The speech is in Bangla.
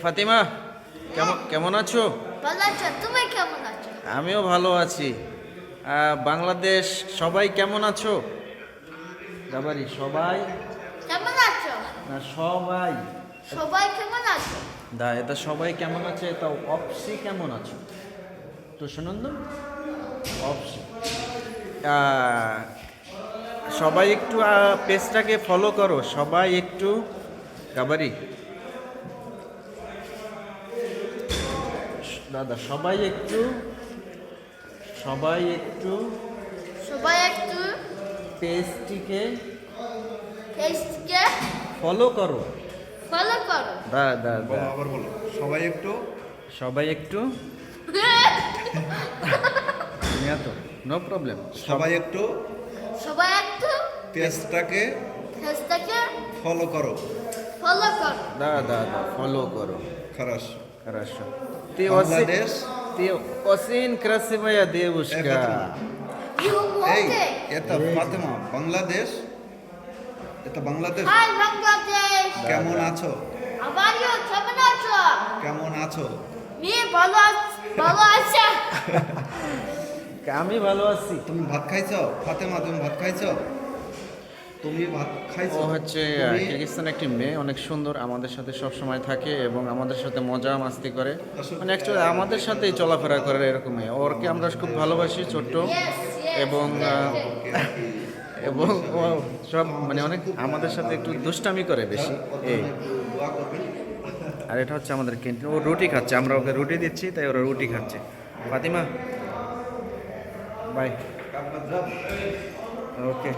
ফাতিমা, কেমন কেমন আছো? ভালো আছো? তুমি কেমন আছো? আমিও ভালো আছি। বাংলাদেশ সবাই কেমন আছো? গাবারি সবাই কেমন আছো? না সবাই? সবাই কেমন আছো? দা এটা সবাই কেমন আছে, এটা অপসি কেমন আছো? তো সুনন্দ অপসি সবাই একটু পেজটাকে ফলো করো, সবাই একটু। গাবারি দাদা সবাই একটু সবাই একটু পেজটিকে ফেসকে ফলো করো। ফলো করো। দা দা দা বলো, আবার বলো, সবাই একটু সবাই একটু তো নো প্রবলেম। সবাই একটু সবাই একটু পেজটাকে ফেসটাকে ফলো করো। ফলো করো। দা দা দা ফলো করো. Хорошо. Хорошо. Бангладеш. Ты очень красивая девушка. You Эй, okay? это Фатима, Бангладеш. Это Бангладеш. Hi বাংলাদেশ। কেমন আছো? আবারও কেমন আছো? কেমন আছো? মি ভালো ভালো আছে। আমি ভালো আছি। তুমি ভাত খাইছো? ফাতেমা, তুমি ভাত খাইছো? তুমি ভাত খাইছো? ও হচ্ছে তুমি- কিরগিজস্তান একটি মেয়ে, অনেক সুন্দর, আমাদের সাথে সব সময় থাকে এবং আমাদের সাথে মজা মাস্তি করে, মানে অ্যাকচুয়ালি আমাদের সাথেই চলাফেরা করে এরকম মেয়ে। ওরকে আমরা খুব ভালোবাসি, ছোট্ট, Yes, yes. এবং এবং ও সব মানে অনেক আমাদের সাথে একটু দুষ্টামি করে বেশি এই। দোয়া করবে। আর এটা হচ্ছে আমাদের ক্যান্টিন, ও রুটি খাচ্ছে, আমরা ওকে রুটি দিচ্ছি তাই ওরা রুটি খাচ্ছে। ফাতিমা বাই। ওকে।